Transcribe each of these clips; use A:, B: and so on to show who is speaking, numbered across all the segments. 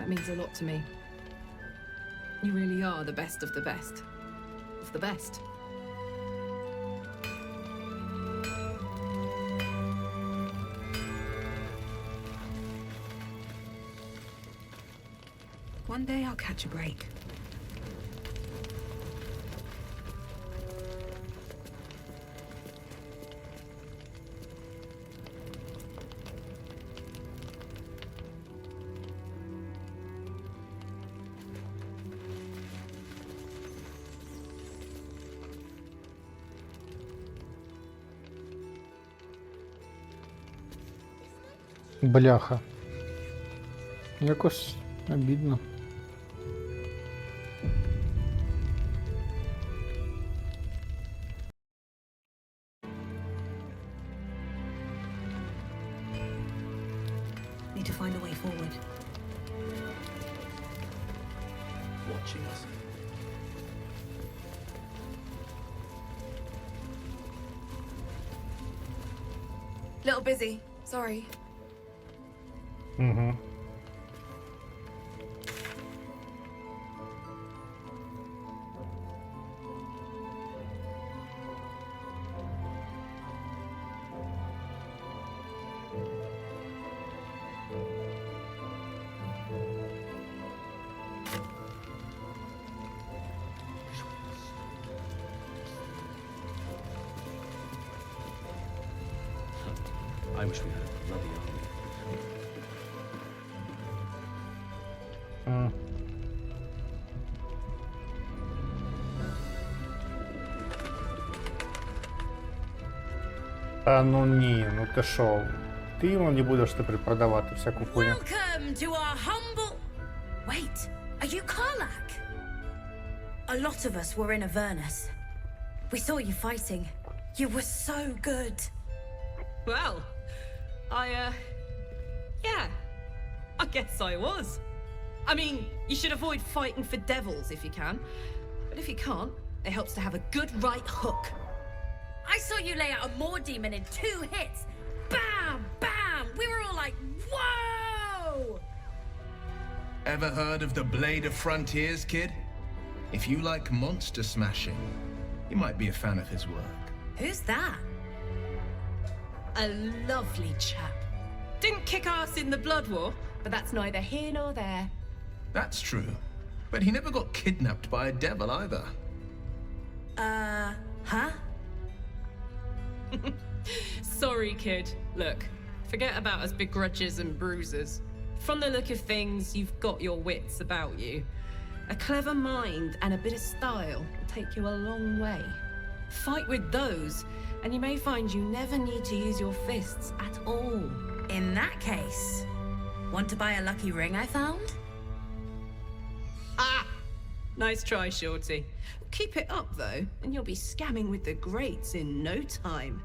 A: means a lot to me. You really are the best of the best. Of the best. One day I'll catch a break.
B: Бляха. Якось обідно.
A: Need to find a way forward.
C: Watching us.
A: Little busy. Sorry.
B: Угу.
C: I wish we had a bloody army.
B: Та ну ні, ну ти шо? Ти йому не будеш тепер продавати всяку хуйню.
D: Welcome to our humble... Wait, are you Karlach? A lot of us were in Avernus. We saw you fighting. You were so good.
A: Well, yeah, I guess I was. I mean, you should avoid fighting for devils if you can. But if you can't, it helps to have a good right hook.
D: I saw you lay out a Moor demon in 2 hits. Bam, bam! We were all like, whoa!
E: Ever heard of the Blade of Frontiers, kid? If you like monster smashing, you might be a fan of his work.
D: Who's that?
A: A lovely chap. Didn't kick ass in the Blood War, but that's neither here nor there.
E: That's true. But he never got kidnapped by a devil either.
D: Huh?
A: Sorry, kid. Look, forget about us begrudges and bruisers. From the look of things, you've got your wits about you. A clever mind and a bit of style will take you a long way. Fight with those, and you may find you never need to use your fists at all.
D: In that case, want to buy a lucky ring I found?
A: Ah! Nice try, Shorty. Keep it up, though, and you'll be scamming with the greats in no time.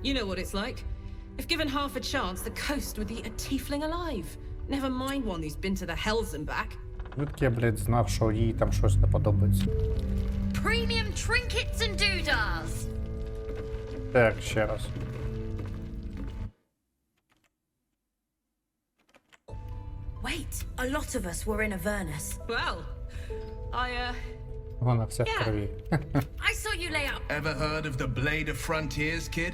A: You know what it's like. If given half a chance, the coast would eat a tiefling alive. Never mind one who's been to the hells and back.
B: Звідки я, блядь, знав, що їй там щось не подобається.
D: Premium trinkets and doodahs!
B: Так, ще раз.
D: Wait, a lot of us were in Avernus.
A: Well,
B: Вона вся в
A: Yeah.
B: крові.
D: I saw you lay out...
E: Ever heard of the Blade of Frontiers, kid?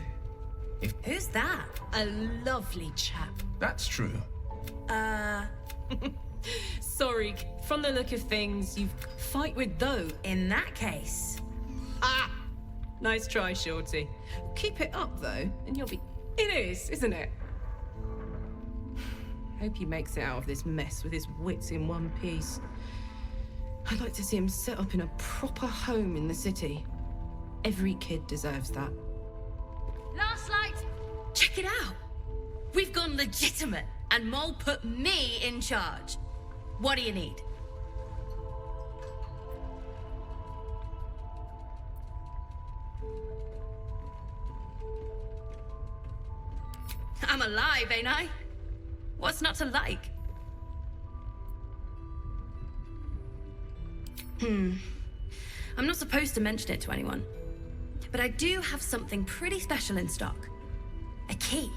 D: Who's that?
A: a lovely chap.
E: That's true.
A: Sorry, from the look of things, you fight with those.
D: In that case,
A: Ah! Nice try, Shorty. Keep it up, though, and you'll be... It is, isn't it? Hope he makes it out of this mess with his wits in one piece. I'd like to see him set up in a proper home in the city. Every kid deserves that.
D: last light, check it out. We've gone legitimate, and Mole put me in charge. What do you need? I'm alive, ain't I? What's not to like? I'm not supposed to mention it to anyone, but I do have something pretty special in stock. A key.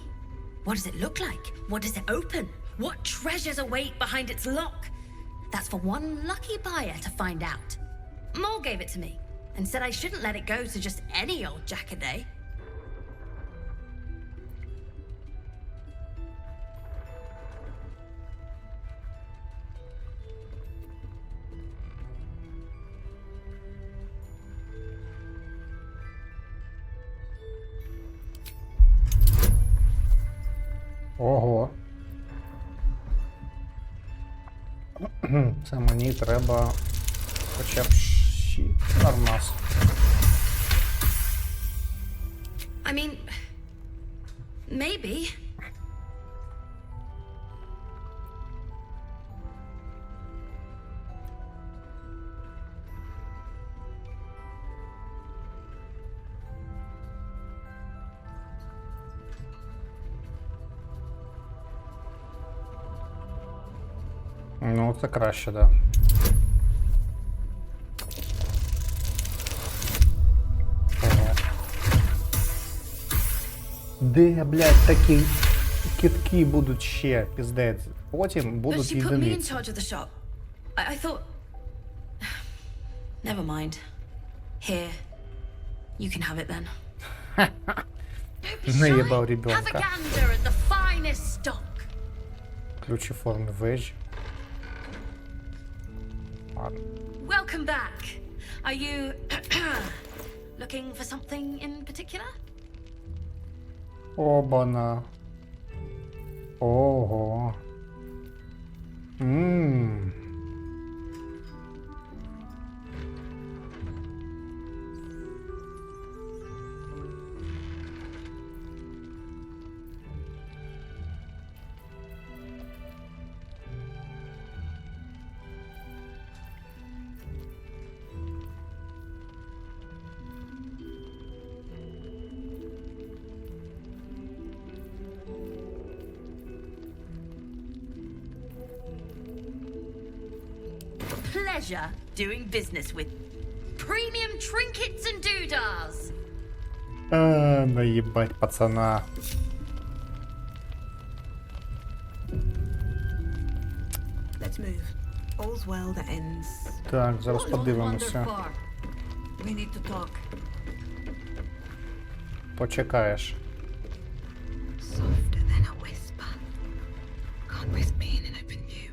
D: What does it look like? What does it open? What treasures await behind its lock? That's for one lucky buyer to find out. Mole gave it to me and said I shouldn't let it go to just any old jackaday.
B: Ого. Це мені треба хоча б нормас.
D: I mean, maybe.
B: Ну, це краще, да. Ого. Де, блядь, такі кітки будуть ще, піздець. Потім
D: But
B: будуть
D: she put me in
B: єдиниці.
D: charge of the shop. I thought... Never mind. Here. You can have it then. Don't be
B: Наїбав
D: shy. Have a
B: ребенка.
D: gander at the finest stock.
B: Ключі форми вежі. Ладно.
D: Welcome back. Are you looking for something in particular?
B: Обана. Ого. Ммм.
D: Pleasure doing business with premium trinkets and doodahs.
B: Наїбать пацана.
F: Let's move. All's well that ends.
B: Так, зараз
D: What
B: подивимося.
D: wonder for? We need to talk.
B: Почекаєш.
F: Softer than a whisper. Can't risk being an open view.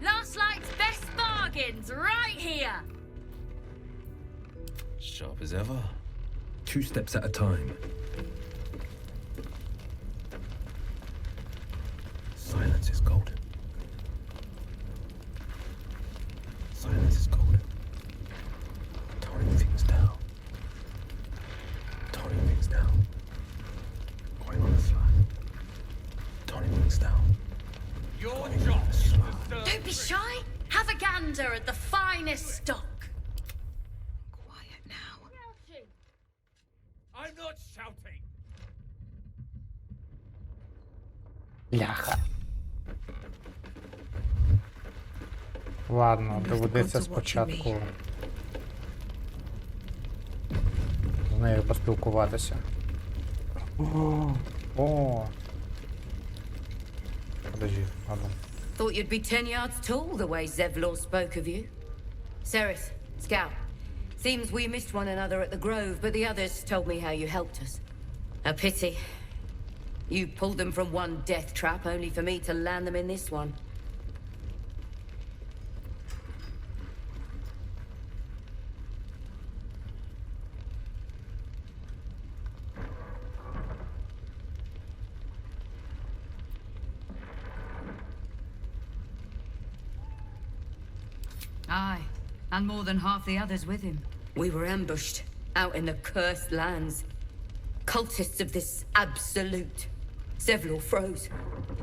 D: Last night's best bargains right here.
C: Sharp as ever. 2 steps at a time. Silence is golden. Silence is golden. Toning things down. Toning things down. Going on the fly. Toning things down.
E: Your
C: Going on
E: job
C: the
E: is to
C: fly.
E: serve
D: Don't be shy. Have a gander at the finest stock.
F: Quiet now.
E: I'm not shouting.
B: Ляха. Ладно, доведеться спочатку з нею поспілкуватися. О. Подожди, ладно.
G: Thought you'd be 10 yards tall the way Zevlor spoke of you. Ceres, Scout. Seems we missed one another at the Grove, but the others told me how you helped us. A pity. You pulled them from one death trap, only for me to land them in this one. Aye, and more than half the others with him. We were ambushed, out in the cursed lands. Cultists of this absolute. Zevlor froze,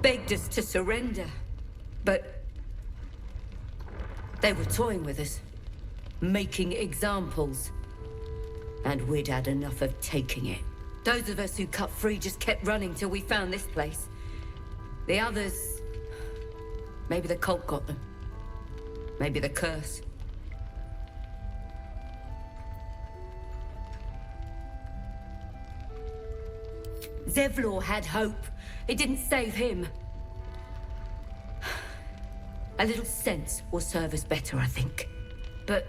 G: begged us to surrender. But they were toying with us, making examples. And we'd had enough of taking it. Those of us who cut free just kept running till we found this place. The others... maybe the cult got them. Maybe the curse. Zevlor had hope. It didn't save him. A little sense will serve us better, I think. But...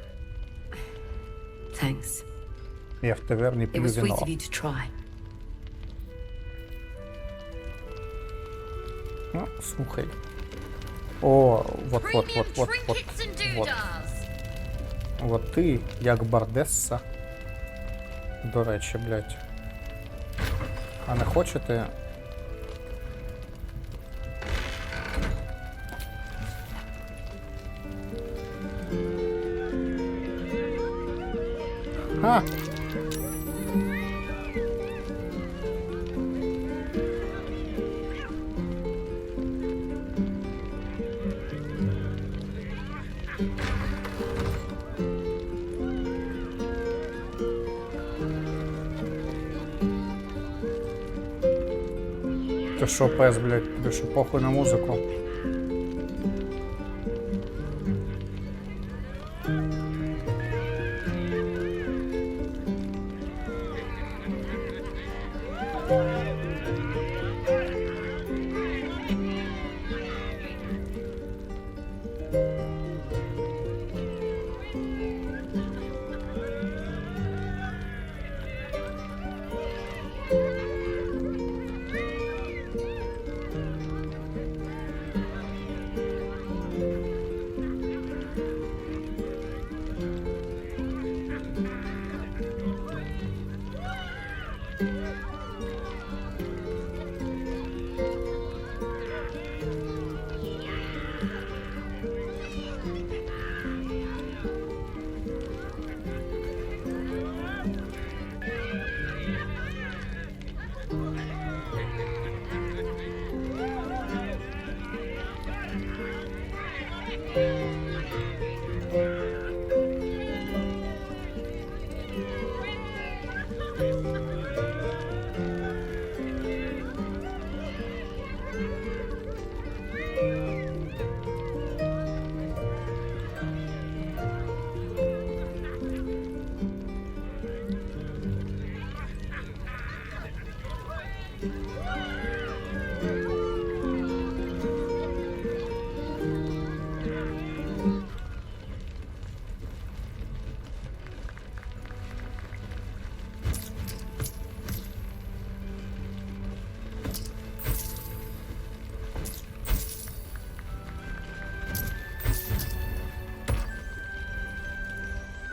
G: thanks.
B: Я в таверні
G: It
B: п'ю
G: was sweet
B: вино.
G: of you to try.
B: Ну, слухай. О, вот. От ти, як бардесса. До речі, блядь. А не хочете? Ха! Ти що, пес, блядь, тобі що, похуй на музику?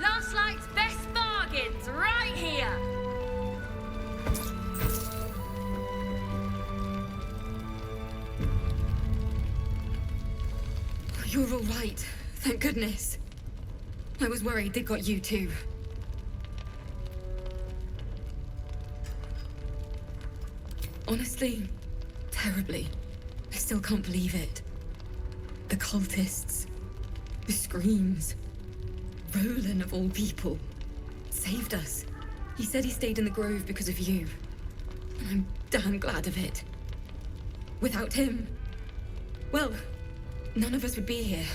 D: Last night's best bargains right here.
F: You're all right. Thank goodness. I was worried they got you too. Honestly, terribly. I still can't believe it. The cultists, the screams. Roland, of all people, saved us. He said he stayed in the grove because of you. And I'm damn glad of it. Without him, well, none of us would be here.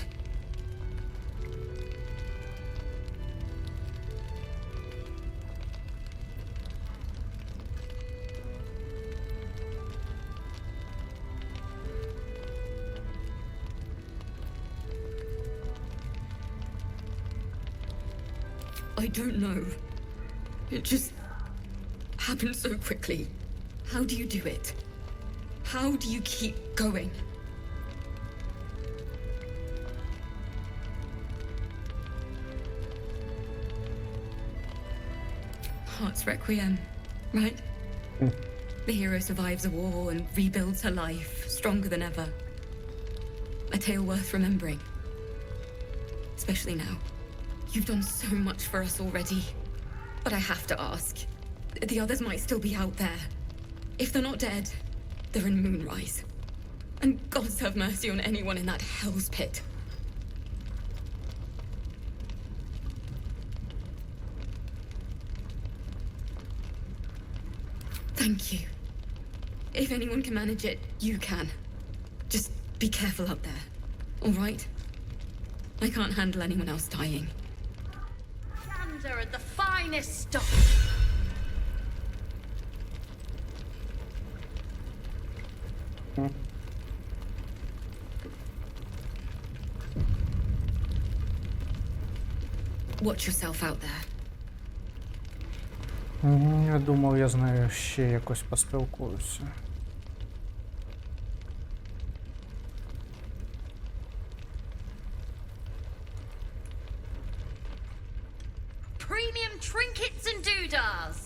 F: I don't know. It just happened so quickly. How do you do it? How do you keep going? Heart's Requiem, right? The hero survives a war and rebuilds her life, stronger than ever. A tale worth remembering. Especially now. You've done so much for us already. But I have to ask. The others might still be out there. If they're not dead, they're in Moonrise. And gods have mercy on anyone in that hell's pit. Thank you. If anyone can manage it, you can. Just be careful out there, all right? I can't handle anyone else dying.
D: Gander are the finest stock.
F: Watch yourself out there.
B: Я думав, я з нею ще якось поспілкуюся.
D: Premium trinkets and doodahs.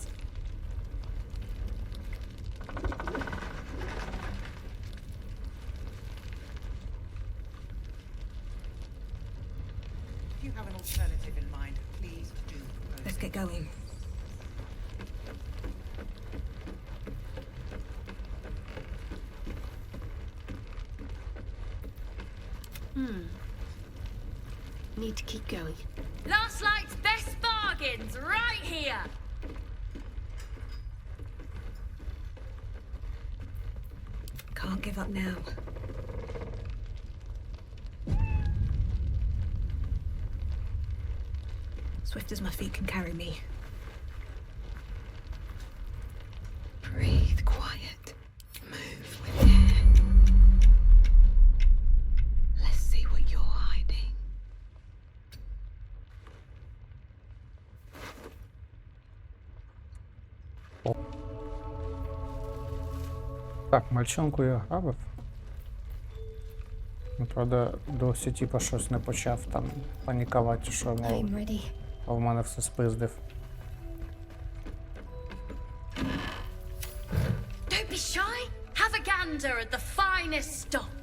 H: If you have an alternative in mind, please do.
F: Let's get going.
I: Need to keep going.
D: Last night's best bargains right here.
F: Can't give up now. Swift as my feet can carry me. Breathe quiet. Move with care. Let's see what you're hiding.
B: Так, мальчонку я грабив. Ну, правда, досі типа щось не почав там панікувати, що мов,
I: I'm ready.
B: а в мене все спиздив.
D: Don't be shy. Have a gander at the finest stock.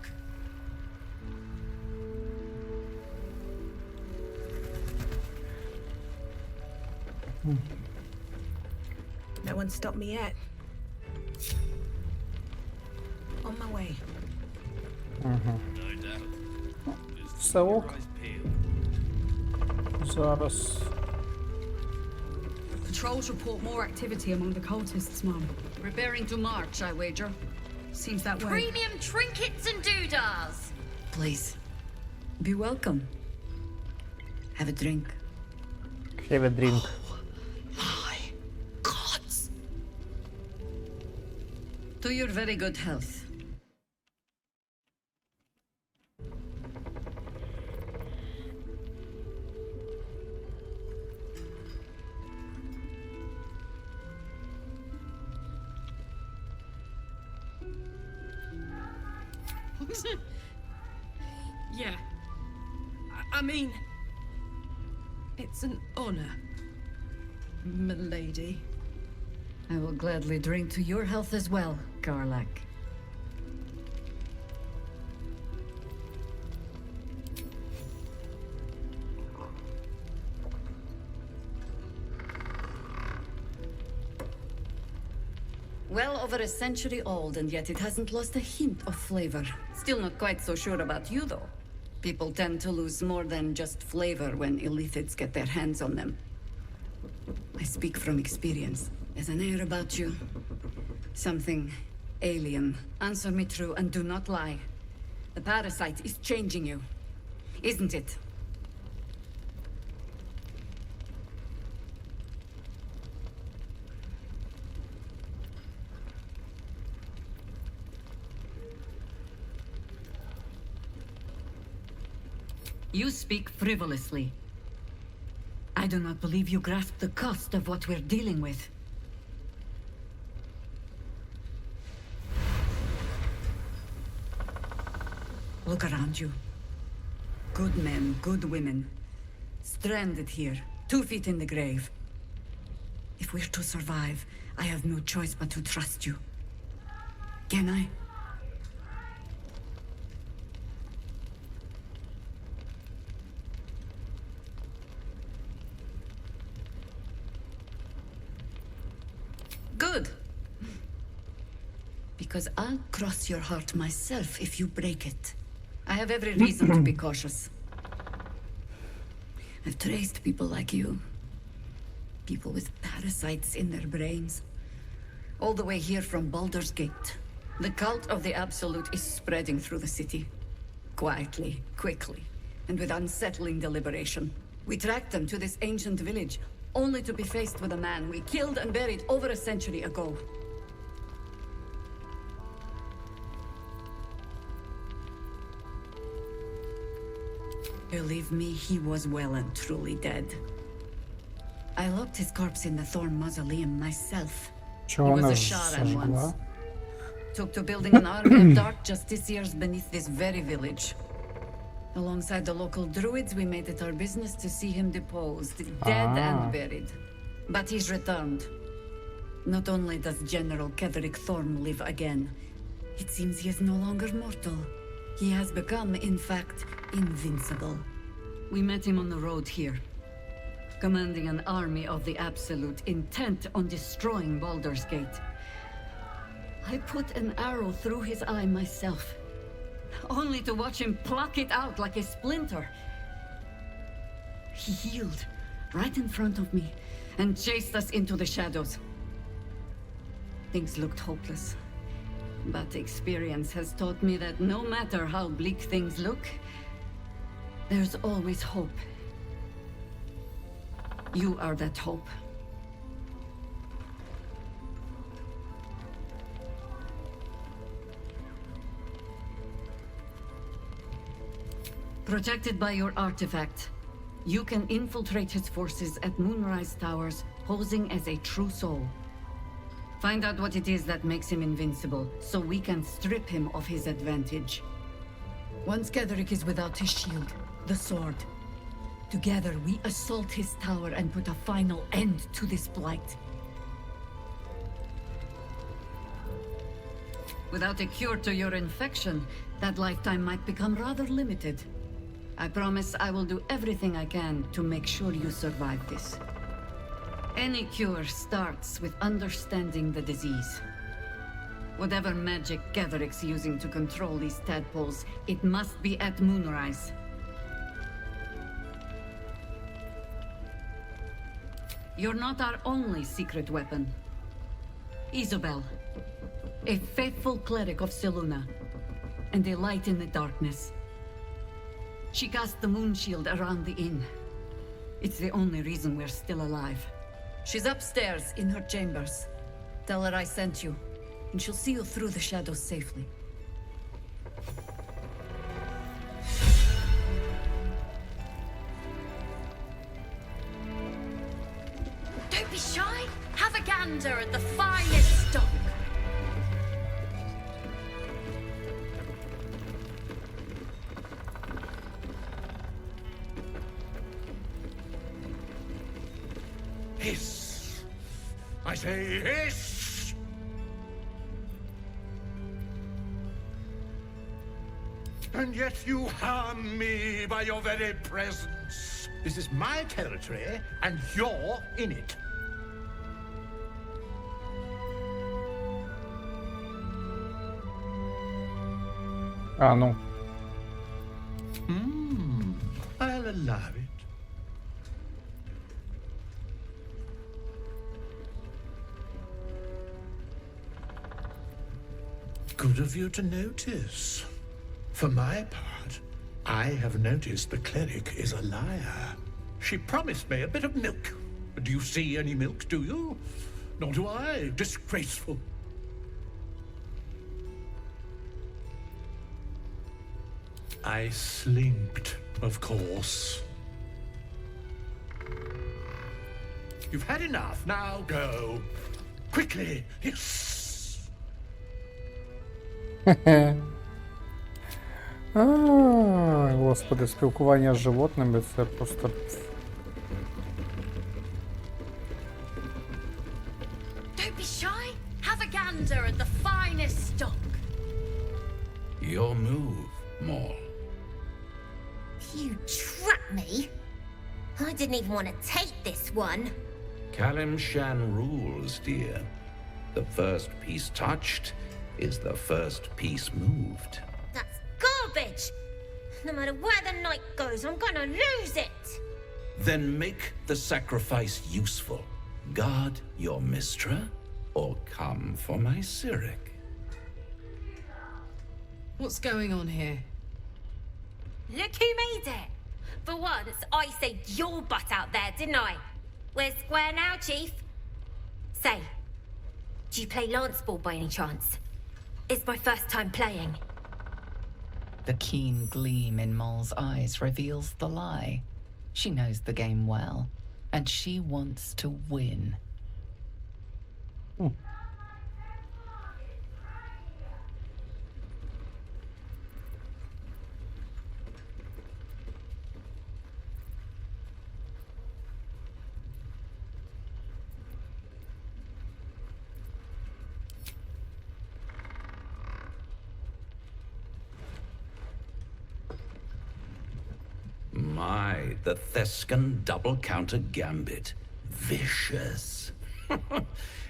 F: No one stopped me yet. On my way.
B: Все ок. Зараз.
J: Patrols report more activity among the cultists, Mum. Preparing to march, I wager. Seems that way.
D: Premium trinkets and doodahs.
J: Please. Be welcome. Have a drink.
B: Have a drink.
J: My gods. To your very good health.
A: Yeah. I mean, it's an honor, milady.
J: I will gladly drink to your health as well, Garlac. Well over a century old, and yet it hasn't lost a hint of flavor. Still not quite so sure about you, though. People tend to lose more than just flavor when illithids get their hands on them. I speak from experience. There's an air about you. Something alien. Answer me true and do not lie. The parasite is changing you, isn't it? You speak frivolously. I do not believe you grasp the cost of what we're dealing with. Look around you. Good men, good women. Stranded here, 2 feet in the grave. If we're to survive, I have no choice but to trust you. Can I? Good. Because I'll cross your heart myself if you break it. I have every reason to be cautious. I've traced people like you. People with parasites in their brains. All the way here from Baldur's Gate. The cult of the Absolute is spreading through the city. Quietly, quickly, and with unsettling deliberation. We tracked them to this ancient village, only to be faced with a man we killed and buried over a century ago. Believe me, he was well and truly dead. I locked his corpse in the Thorn Mausoleum myself.
B: Чого
J: He was
B: вона
J: a shaman
B: зажгла?
J: once. Took to building an army of dark justiciars beneath this very village. Alongside the local druids, we made it our business to see him deposed, dead and buried. But he's returned. Not only does General Ketherick Thorn live again, it seems he is no longer mortal. He has become, in fact, invincible. We met him on the road here, commanding an army of the Absolute, intent on destroying Baldur's Gate. I put an arrow through his eye myself, only to watch him pluck it out like a splinter. He healed right in front of me and chased us into the shadows. Things looked hopeless, but experience has taught me that no matter how bleak things look, there's always hope. You are that hope. Protected by your artifact, you can infiltrate his forces at Moonrise Towers, posing as a true soul. Find out what it is that makes him invincible, so we can strip him of his advantage. Once Ketherick is without his shield, the sword, together we assault his tower and put a final end to this blight. Without a cure to your infection, that lifetime might become rather limited. I promise I will do everything I can to make sure you survive this. Any cure starts with understanding the disease. Whatever magic Ketherick's using to control these tadpoles, it must be at Moonrise. You're not our only secret weapon. Isabel, a faithful cleric of Selûne, and a light in the darkness. She cast the moon shield around the inn. It's the only reason we're still alive. She's upstairs in her chambers. Tell her I sent you, and she'll see you through the shadows safely.
D: Don't be shy. Have a gander at the finest stock.
C: Hiss! I say hiss! And yet you harm me by your very presence. This is my territory, and you're in it.
B: А, ну.
C: I'll allow it. Good of you to notice. For my part, I have noticed the cleric is a liar. She promised me a bit of milk. Do you see any milk, do you? Nor do I. Disgraceful. I slinked, of course. You've had enough. Now go. Quickly. Yes.
B: Господи, спілкування з животними це просто.
D: Don't be shy. Have a gander at the finest stock.
E: Your move, Maul.
I: You trapped me? I didn't even want to take this one.
K: Kalim Shan rules, dear. The first piece touched is the first piece moved.
I: That's garbage. No matter where the night goes, I'm gonna lose it.
K: Then make the sacrifice useful. Guard your Mistra, or come for my Cyric.
A: What's going on here?
I: Look who made it. For once, I saved your butt out there, didn't I? We're square now, Chief. Say, do you play lance ball by any chance? It's my first time playing.
L: The keen gleam in Moll's eyes reveals the lie. She knows the game well, and she wants to win.
K: My, the Thescan double-counter gambit. Vicious.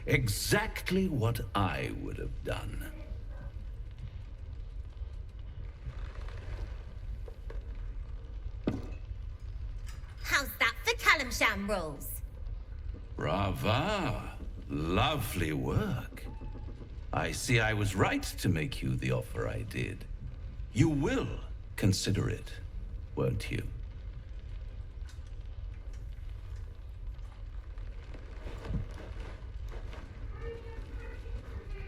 K: Exactly what I would have done.
I: How's that for Callumsham rules?
K: Brava. Lovely work. I see I was right to make you the offer I did. You will consider it, won't you?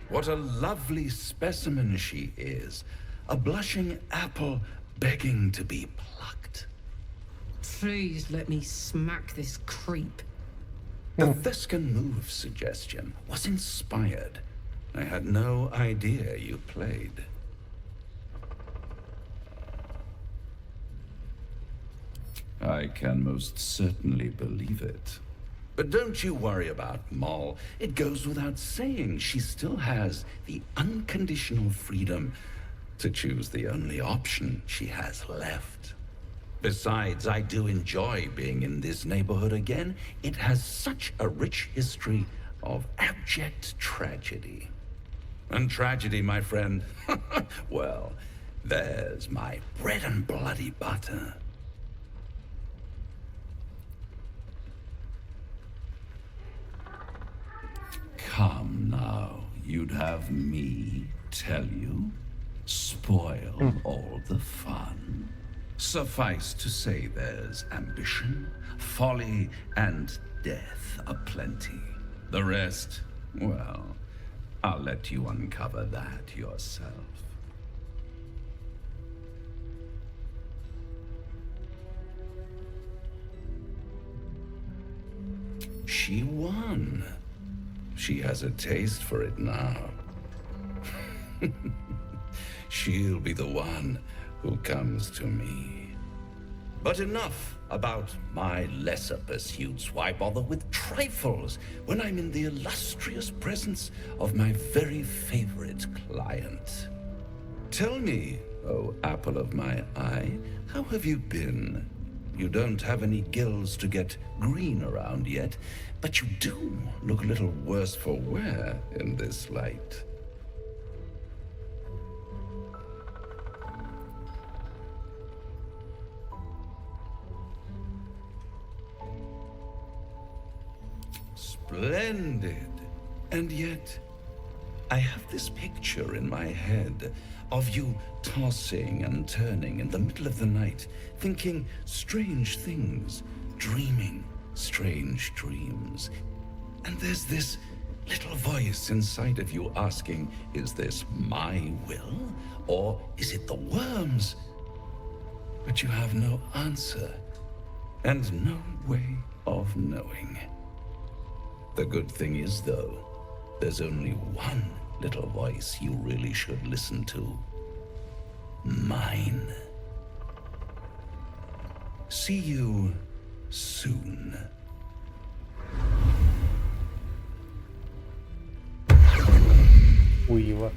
K: What a lovely specimen she is. A blushing apple begging to be plucked.
A: Please let me smack this creep.
K: The Thescan move suggestion was inspired. I had no idea you played. I can most certainly believe it. But don't you worry about Moll. It goes without saying she still has the unconditional freedom to choose the only option she has left. Besides, I do enjoy being in this neighborhood again. It has such a rich history of abject tragedy. And tragedy, my friend, well, there's my bread and bloody butter. Come now, you'd have me tell you? Spoil all the fun? Suffice to say there's ambition, folly, and death aplenty. The rest, well, I'll let you uncover that yourself. She won. She has a taste for it now. She'll be the one who comes to me. But enough about my lesser pursuits. Why bother with trifles when I'm in the illustrious presence of my very favorite client? Tell me, oh apple of my eye, how have you been? You don't have any gills to get green around yet, but you do look a little worse for wear in this light. Splendid. And yet, I have this picture in my head of you tossing and turning in the middle of the night, thinking strange things, dreaming strange dreams. And there's this little voice inside of you asking, is this my will, or is it the worm's? But you have no answer, and no way of knowing. The good thing is, though, there's only one little voice you really should listen to. Mine. See you soon.
B: Уива.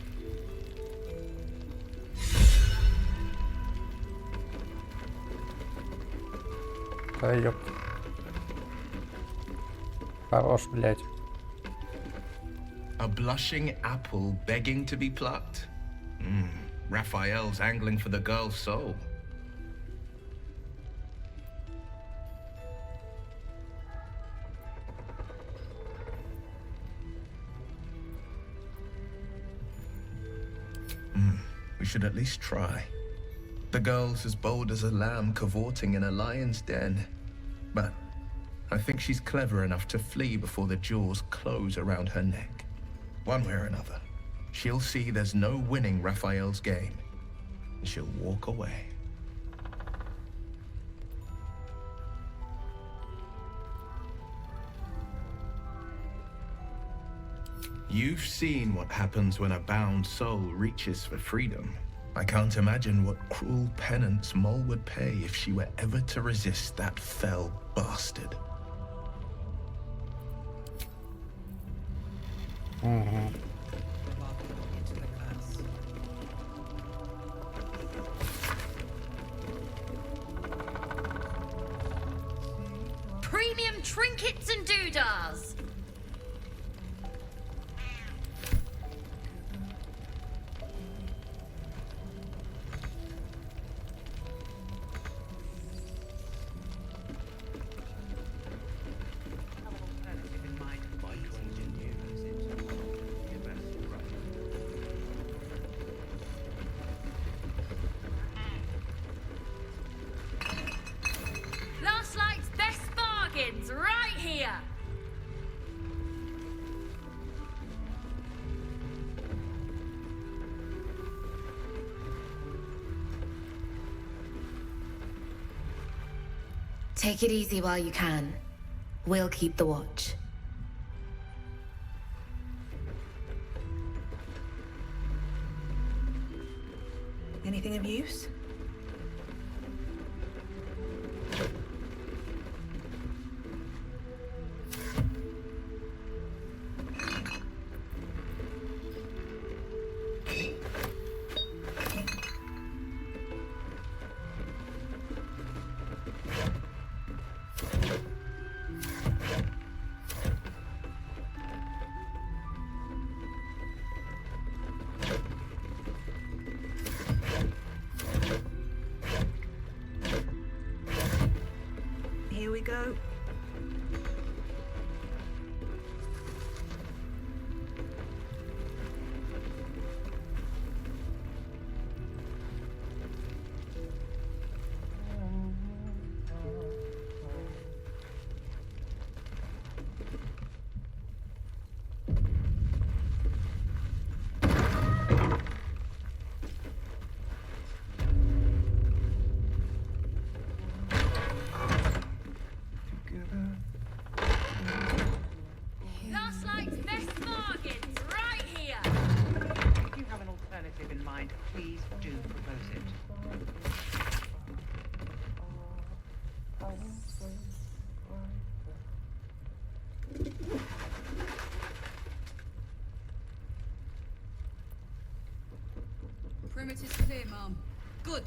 B: Да ёп. Хорош, блядь.
E: A blushing apple begging to be plucked? Raphael's angling for the girl's soul. We should at least try. The girl's as bold as a lamb cavorting in a lion's den. But I think she's clever enough to flee before the jaws close around her neck. One way or another, she'll see there's no winning Raphael's game. and she'll walk away. You've seen what happens when a bound soul reaches for freedom. I can't imagine what cruel penance Mole would pay if she were ever to resist that fell bastard.
D: Premium trinkets and doodahs! Last night's best bargains right here!
G: Take it easy while you can. We'll keep the watch.
H: Anything of use? Here we go.
D: Last night's best bargains right here!
H: If you have an alternative in mind, please do propose it.
J: Perimeter's clear, Mom. Good.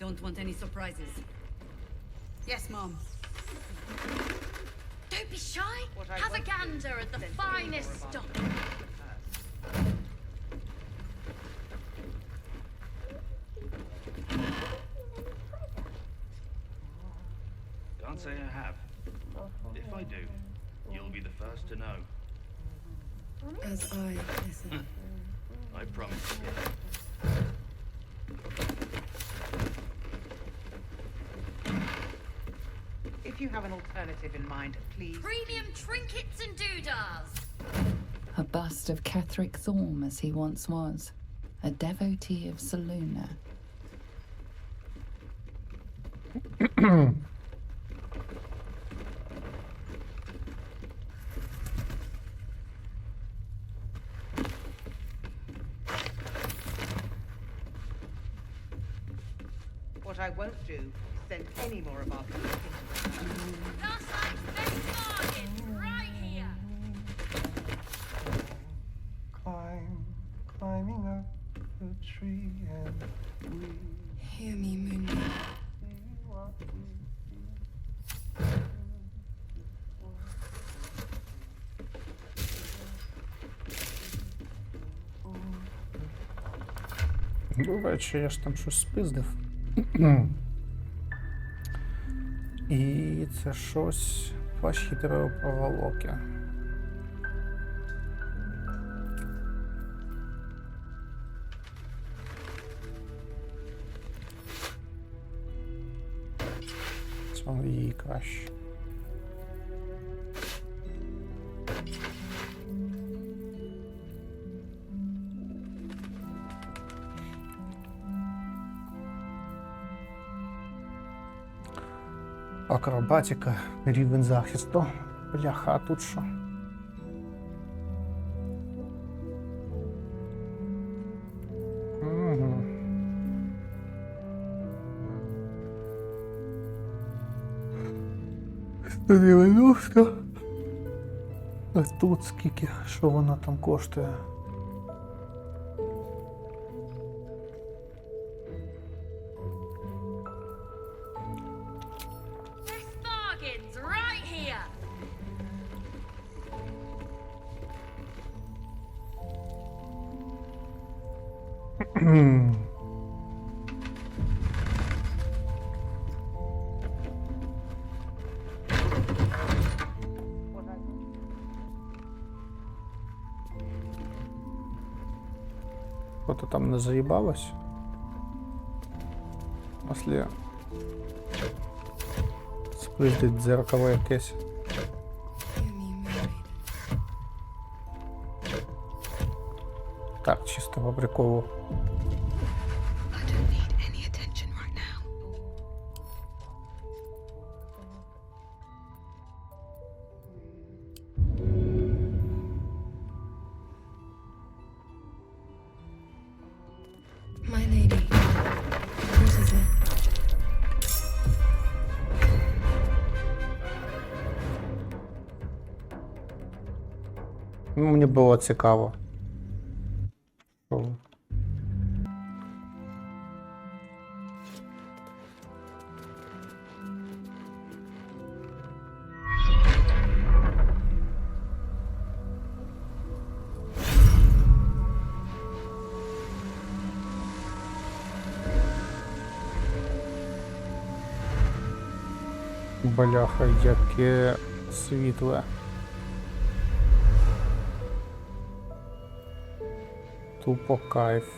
J: Don't want any surprises. Yes, Mom.
D: Don't be shy.
H: What I
D: Have a
H: want to
D: gander at the
H: Then
D: finest
H: more about
D: stock.
H: the first.
M: Can't say I have. If I do, you'll be the first to know.
F: As I listen.
M: I promise.
H: If you have an alternative in mind, please.
D: Premium trinkets and doodahs!
L: A bust of Catherick Thorm as he once was, a devotee of Saluna.
H: What I won't do is send any more of our people into the curse.
D: Last night's best bargains right here!
B: Climbing up the tree and we
F: Hear me, Moonlight.
B: Буває, що я ж там щось спиздив. І це щось плащ хитрої проволоки. Це її краще. Акробатика, рівень захисту. Бляха, а тут що? Угу. А тут скільки? Що вона там коштує?
I: This bargain's right here.
B: Хто-то там не заїбалось? Если спиздить дзеркало якесь. Так, чисто по приколу.
F: My lady, what is it?
B: Ну, мені було цікаво. Що? Бляха, яке світле. Тупо кайф.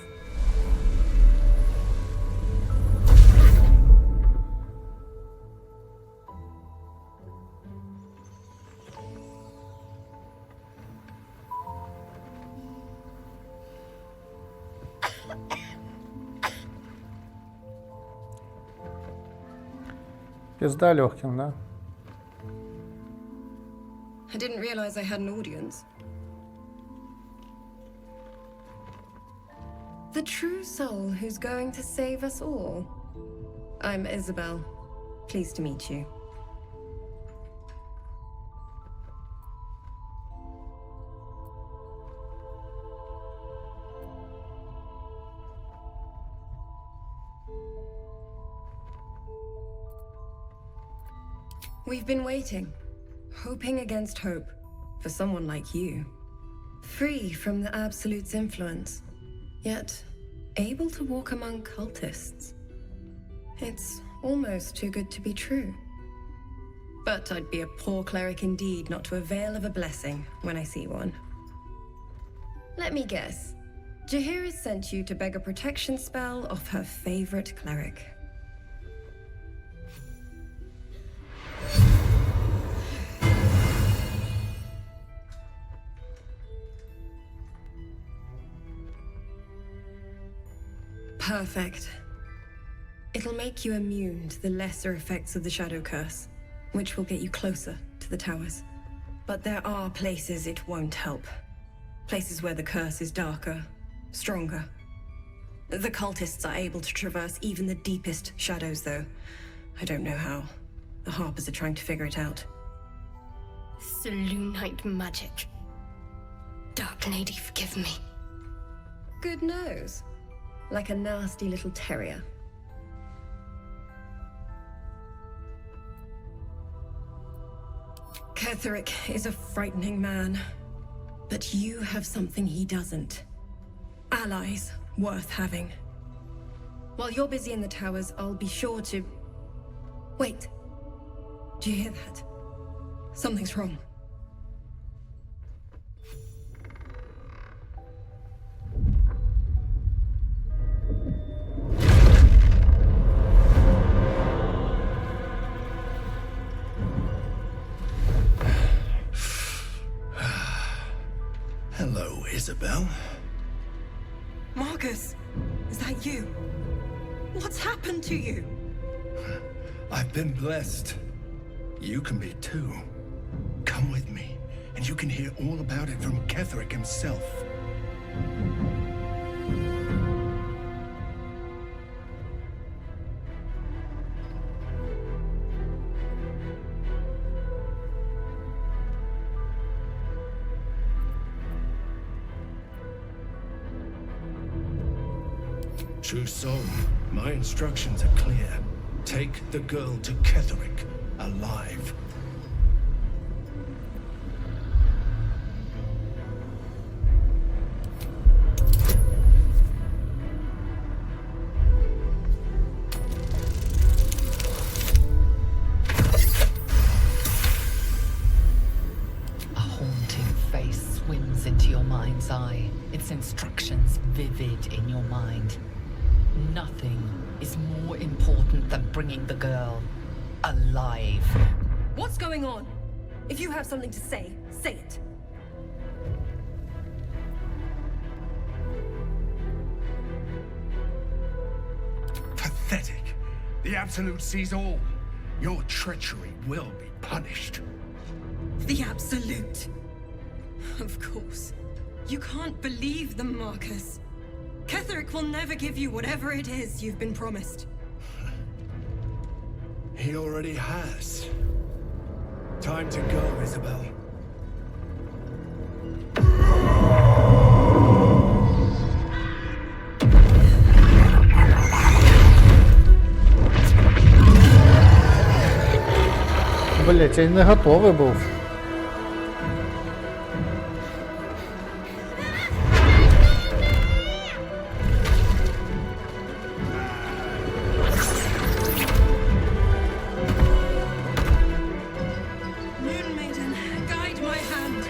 B: Пизда легким, да?
F: I didn't realize I had an audience. The true soul who's going to save us all. I'm Isabel. Pleased to meet you. We've been waiting, hoping against hope, for someone like you. Free from the Absolute's influence, yet able to walk among cultists. It's almost too good to be true. But I'd be a poor cleric indeed not to avail of a blessing when I see one. Let me guess. Jaheira's sent you to beg a protection spell off her favorite cleric. Perfect. It'll make you immune to the lesser effects of the Shadow Curse, which will get you closer to the towers. But there are places it won't help. Places where the curse is darker, stronger. The cultists are able to traverse even the deepest shadows, though. I don't know how. The Harpers are trying to figure it out.
I: Selûnite magic. Dark Lady, forgive me.
F: Good nose. Like a nasty little terrier. Ketheric is a frightening man, but you have something he doesn't. Allies worth having. While you're busy in the towers, I'll be sure to... Wait. Do you hear that? Something's wrong.
C: Hello, Isabel.
F: Marcus, is that you? What's happened to you?
K: I've been blessed.
C: You can be too. Come with me, and you can hear all about it from Ketherick himself. True soul, my instructions are clear. Take the girl to Ketherick, alive.
L: A haunting face swims into your mind's eye, its instructions vivid in your mind. Nothing is more important than bringing the girl alive.
N: What's going on? If you have something to say, say it.
C: Pathetic. The Absolute sees all. Your treachery will be punished.
N: The Absolute. Of course. You can't believe them, Marcus. Ketherick will never give you whatever it is you've been promised.
C: He already has. Time to go, Isabel.
B: Блять, я не готовий був.
N: Moon Maiden, guide my hand.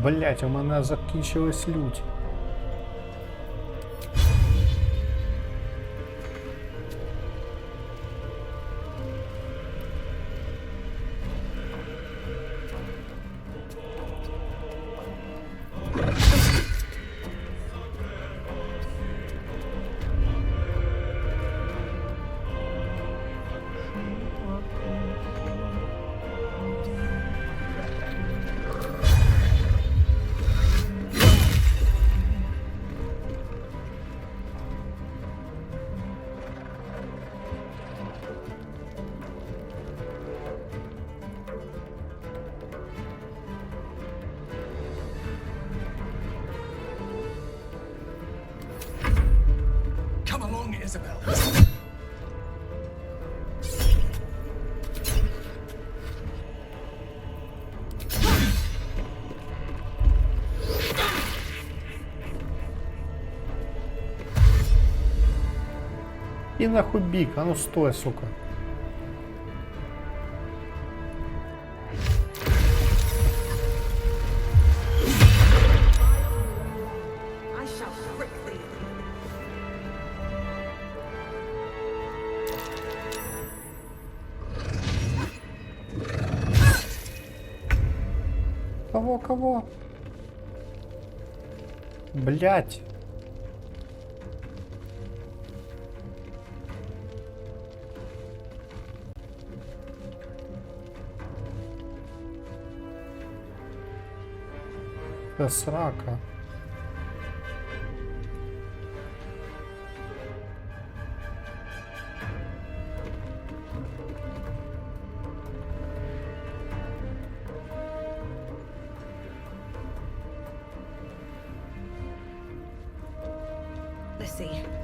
B: Блять, у мене закінчилась лють.
C: Come along, Isabel.
B: І нахуй бік, а ну стой, сука.
N: I shall prick thee.
B: Кого? Блять. Это срака.
N: see.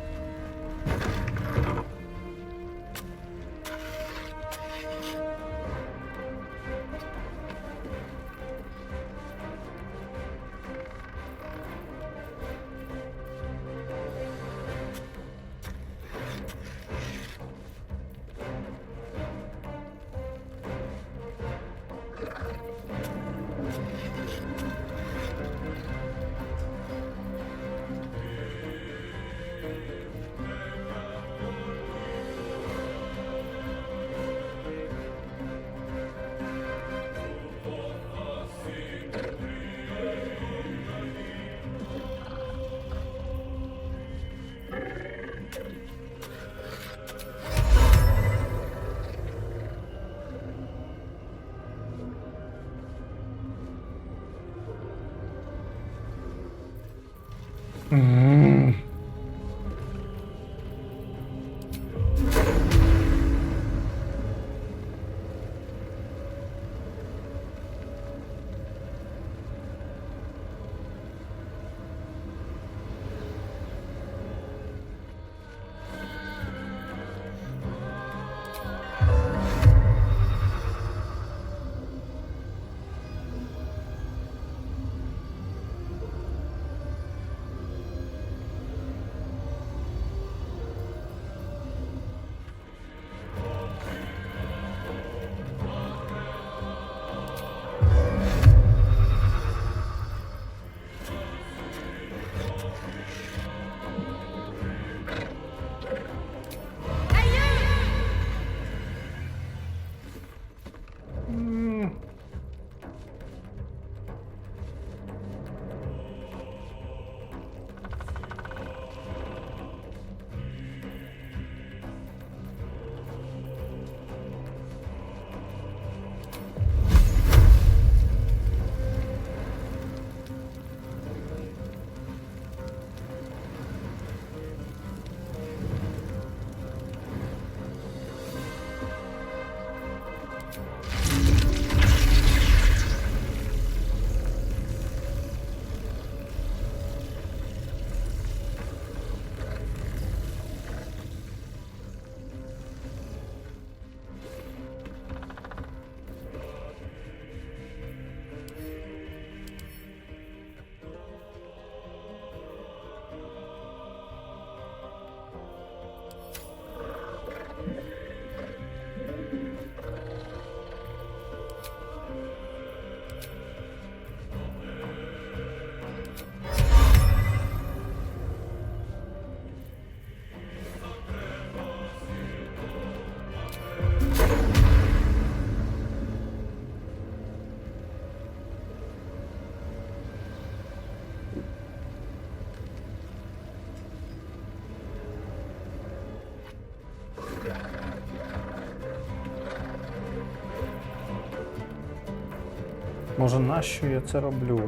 B: Може, нащо я це роблю?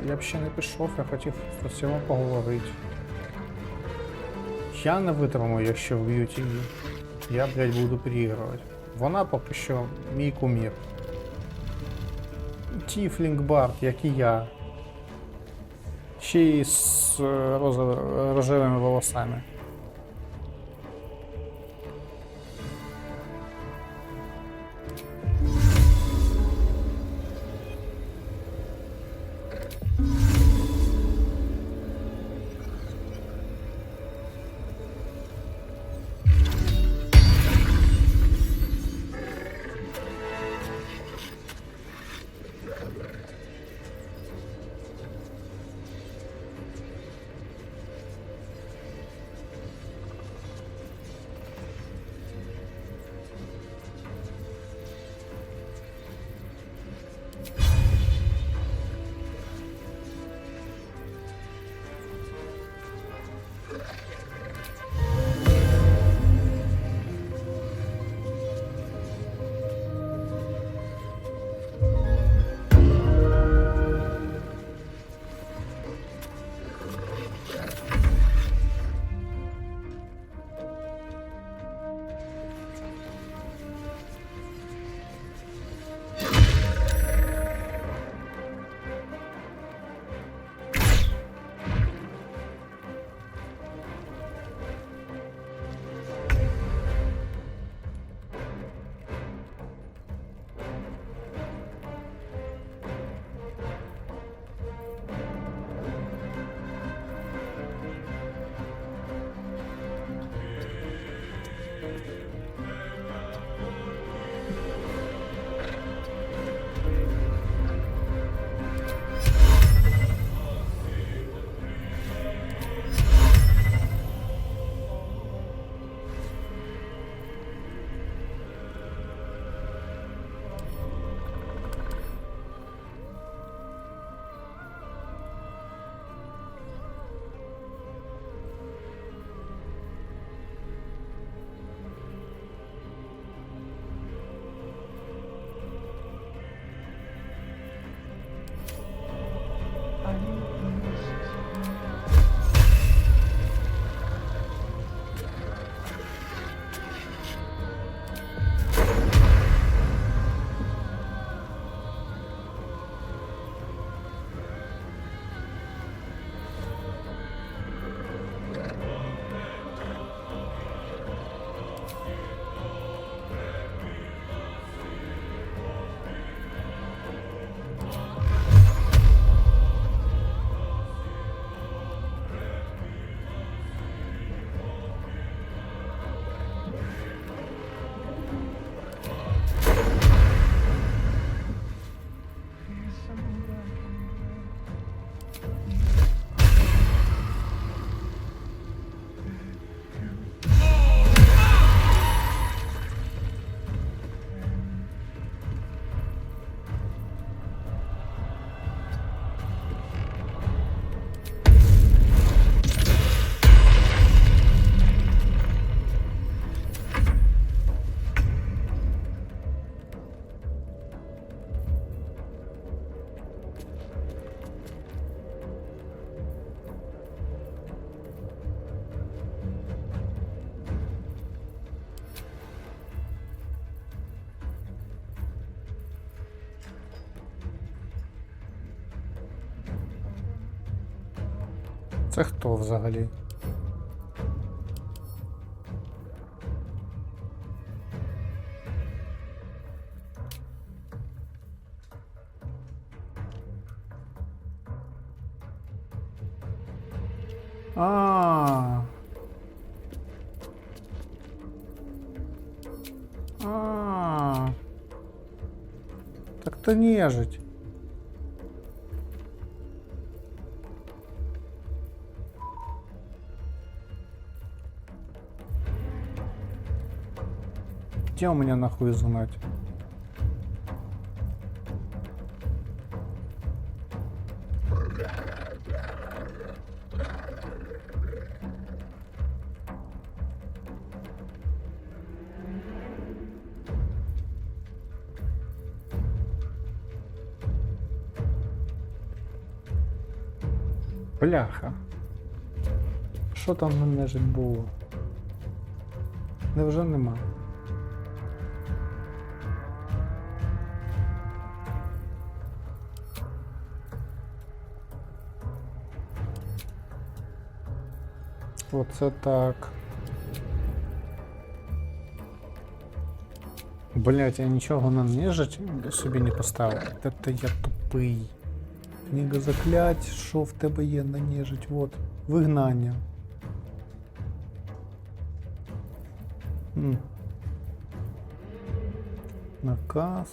B: Я б ще не пішов, я хотів з цього поговорити. Я не витримаю, якщо вб'ють її. Я, блядь, буду переігрувати. Вона поки що мій кумір. Тіфлінг Бард, як і я. Ще й з рожевими волосами. Це хто взагалі? А. Так то нежить. Где у меня нахуй знать? Бляха. Що там на нежить було? Невже нема? Оце так. Блять, я нічого на нежить собі не поставив. Це я тупий. Книга заклять, що в тебе є на нежить? Вот. Вигнання. Наказ.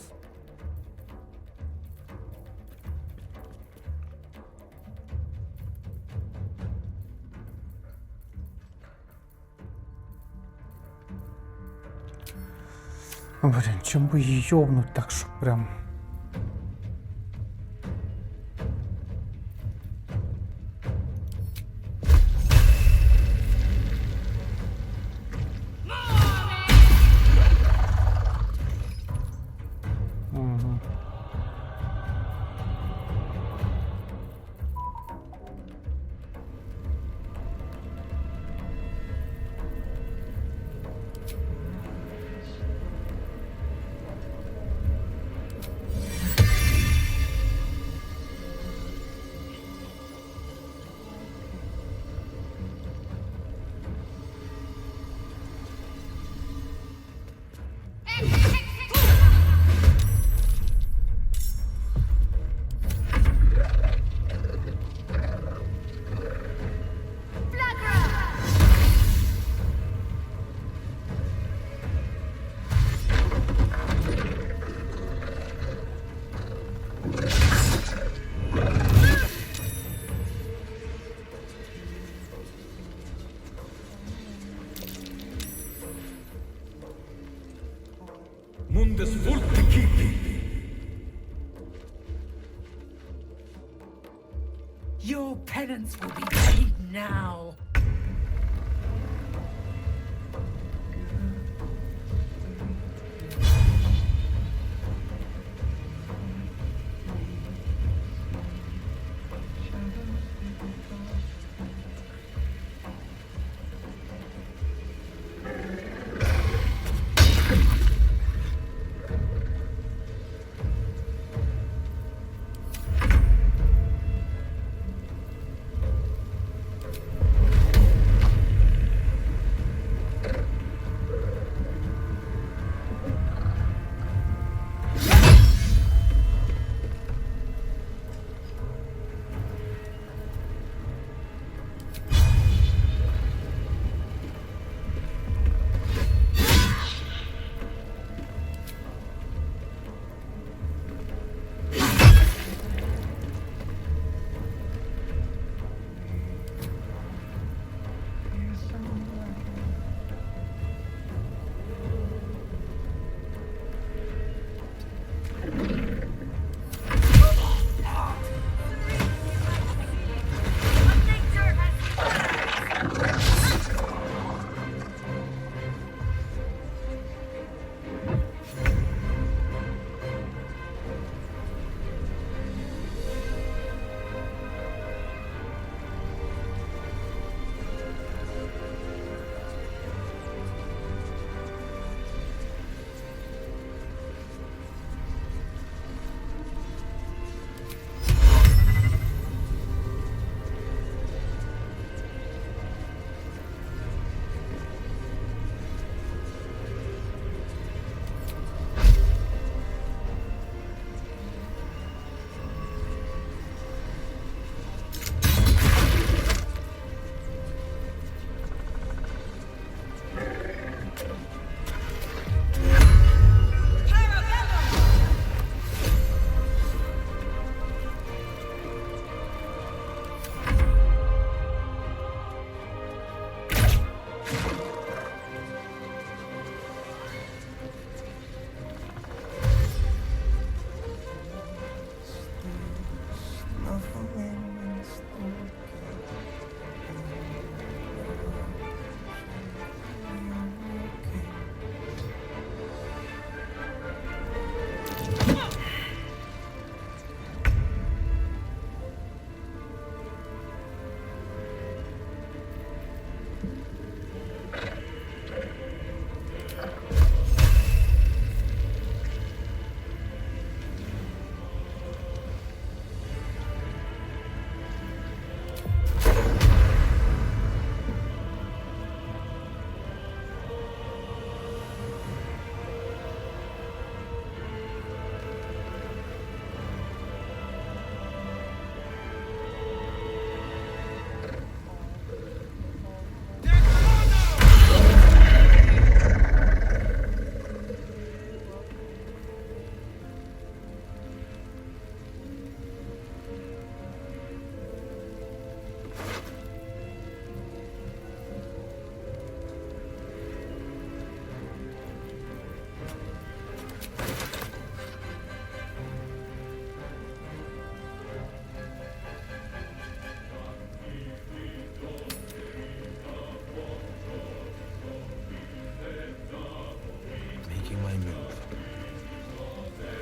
B: Блин, чем бы ёбнуть так, что прям...
O: Your penance will be paid now.